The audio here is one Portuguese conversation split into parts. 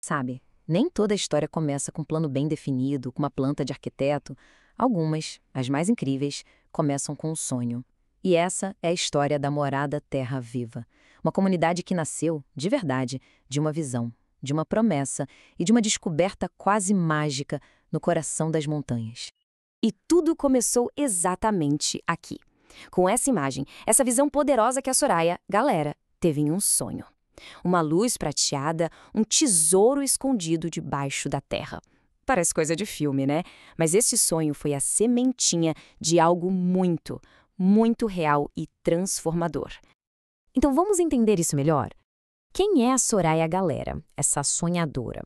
Sabe, nem toda a história começa com um plano bem definido, com uma planta de arquiteto. Algumas, as mais incríveis, começam com um sonho. E essa é a história da Morada Terra Viva. Uma comunidade que nasceu, de verdade, de uma visão, de uma promessa e de uma descoberta quase mágica no coração das montanhas. E tudo começou exatamente aqui. Com essa imagem, essa visão poderosa que a Soraya, galera, teve em um sonho. Uma luz prateada, um tesouro escondido debaixo da terra. Parece coisa de filme, né? Mas esse sonho foi a sementinha de algo muito, muito real e transformador. Então vamos entender isso melhor? Quem é a Soraya Galera, essa sonhadora?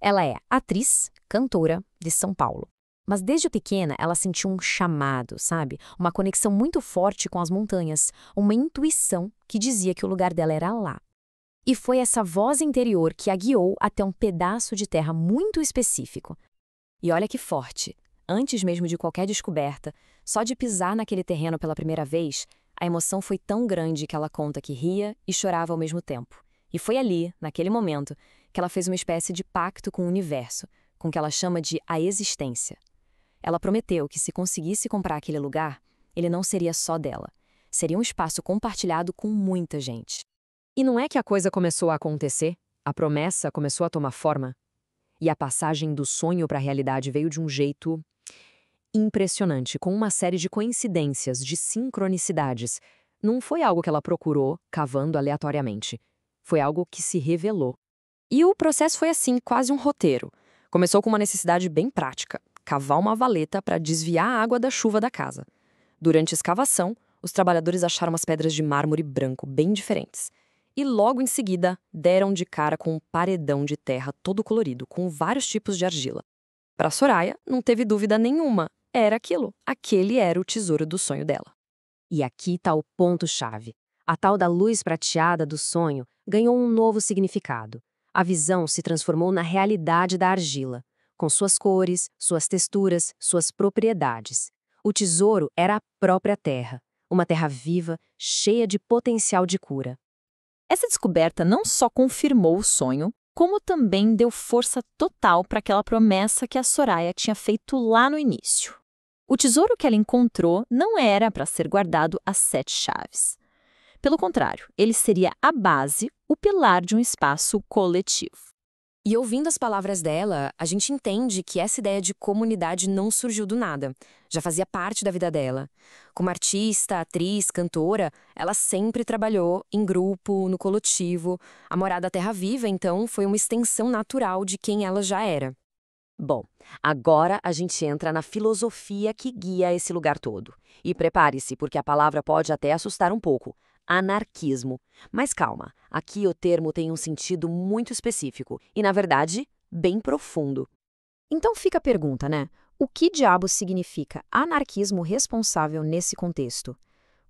Ela é atriz, cantora de São Paulo. Mas desde pequena ela sentiu um chamado, sabe? Uma conexão muito forte com as montanhas, uma intuição que dizia que o lugar dela era lá. E foi essa voz interior que a guiou até um pedaço de terra muito específico. E olha que forte! Antes mesmo de qualquer descoberta, só de pisar naquele terreno pela primeira vez, a emoção foi tão grande que ela conta que ria e chorava ao mesmo tempo. E foi ali, naquele momento, que ela fez uma espécie de pacto com o universo, com o que ela chama de a existência. Ela prometeu que se conseguisse comprar aquele lugar, ele não seria só dela. Seria um espaço compartilhado com muita gente. E não é que a coisa começou a acontecer? A promessa começou a tomar forma? E a passagem do sonho para a realidade veio de um jeito impressionante, com uma série de coincidências, de sincronicidades. Não foi algo que ela procurou, cavando aleatoriamente. Foi algo que se revelou. E o processo foi assim, quase um roteiro. Começou com uma necessidade bem prática: cavar uma valeta para desviar a água da chuva da casa. Durante a escavação, os trabalhadores acharam umas pedras de mármore branco bem diferentes. E logo em seguida, deram de cara com um paredão de terra todo colorido, com vários tipos de argila. Para Soraya, não teve dúvida nenhuma. Era aquilo. Aquele era o tesouro do sonho dela. E aqui está o ponto-chave. A tal da luz prateada do sonho ganhou um novo significado. A visão se transformou na realidade da argila, com suas cores, suas texturas, suas propriedades. O tesouro era a própria terra, uma terra viva, cheia de potencial de cura. Essa descoberta não só confirmou o sonho, como também deu força total para aquela promessa que a Soraya tinha feito lá no início. O tesouro que ela encontrou não era para ser guardado às 7 chaves. Pelo contrário, ele seria a base, o pilar de um espaço coletivo. E ouvindo as palavras dela, a gente entende que essa ideia de comunidade não surgiu do nada. Já fazia parte da vida dela. Como artista, atriz, cantora, ela sempre trabalhou em grupo, no coletivo. A Morada Terra Viva, então, foi uma extensão natural de quem ela já era. Bom, agora a gente entra na filosofia que guia esse lugar todo. E prepare-se, porque a palavra pode até assustar um pouco. Anarquismo. Mas calma, aqui o termo tem um sentido muito específico e, na verdade, bem profundo. Então fica a pergunta, né? O que diabos significa anarquismo responsável nesse contexto?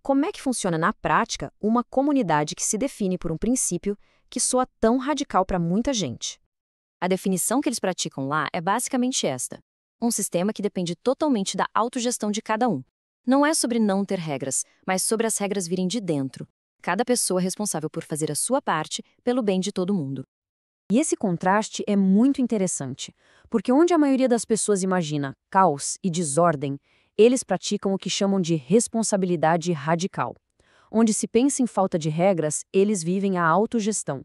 Como é que funciona na prática uma comunidade que se define por um princípio que soa tão radical para muita gente? A definição que eles praticam lá é basicamente esta: um sistema que depende totalmente da autogestão de cada um. Não é sobre não ter regras, mas sobre as regras virem de dentro. Cada pessoa é responsável por fazer a sua parte pelo bem de todo mundo. E esse contraste é muito interessante, porque onde a maioria das pessoas imagina caos e desordem, eles praticam o que chamam de responsabilidade radical. Onde se pensa em falta de regras, eles vivem a autogestão.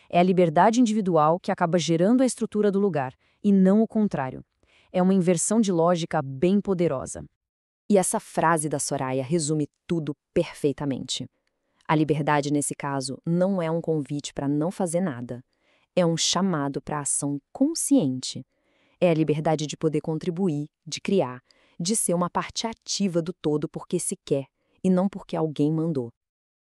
É a liberdade individual que acaba gerando a estrutura do lugar, e não o contrário. É uma inversão de lógica bem poderosa. E essa frase da Soraya resume tudo perfeitamente. A liberdade, nesse caso, não é um convite para não fazer nada. É um chamado para a ação consciente. É a liberdade de poder contribuir, de criar, de ser uma parte ativa do todo porque se quer, e não porque alguém mandou.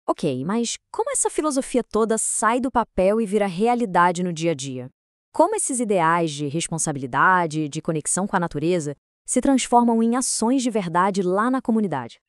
Ok, mas como essa filosofia toda sai do papel e vira realidade no dia a dia? Como esses ideais de responsabilidade, de conexão com a natureza, se transformam em ações de verdade lá na comunidade?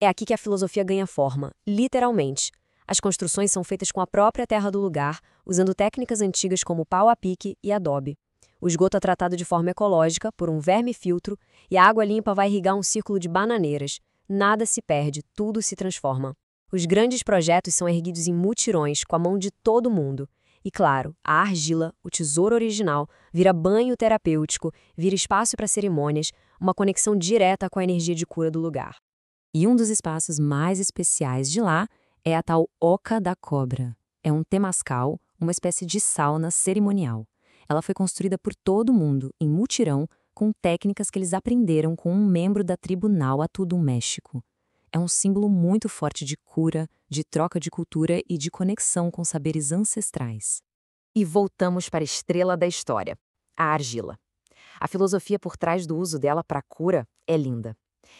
É aqui que a filosofia ganha forma, literalmente. As construções são feitas com a própria terra do lugar, usando técnicas antigas como pau a pique e adobe. O esgoto é tratado de forma ecológica, por um vermifiltro, e a água limpa vai irrigar um círculo de bananeiras. Nada se perde, tudo se transforma. Os grandes projetos são erguidos em mutirões, com a mão de todo mundo. E claro, a argila, o tesouro original, vira banho terapêutico, vira espaço para cerimônias, uma conexão direta com a energia de cura do lugar. E um dos espaços mais especiais de lá é a tal Oca da Cobra. É um temazcal, uma espécie de sauna cerimonial. Ela foi construída por todo mundo, em mutirão, com técnicas que eles aprenderam com um membro da tribo Nahuatl do México. É um símbolo muito forte de cura, de troca de cultura e de conexão com saberes ancestrais. E voltamos para a estrela da história, a argila. A filosofia por trás do uso dela para cura é linda.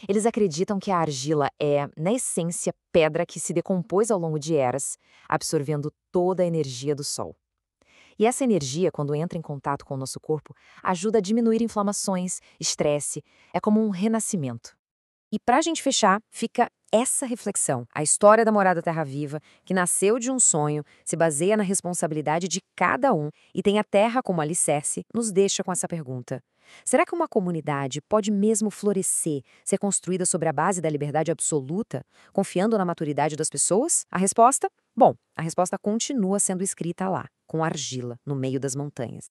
Eles acreditam que a argila é, na essência, pedra que se decompôs ao longo de eras, absorvendo toda a energia do sol. E essa energia, quando entra em contato com o nosso corpo, ajuda a diminuir inflamações, estresse, é como um renascimento. E para a gente fechar, fica essa reflexão. A história da Morada Terra Viva, que nasceu de um sonho, se baseia na responsabilidade de cada um e tem a terra como alicerce, nos deixa com essa pergunta. Será que uma comunidade pode mesmo florescer, ser construída sobre a base da liberdade absoluta, confiando na maturidade das pessoas? A resposta? Bom, a resposta continua sendo escrita lá, com argila, no meio das montanhas.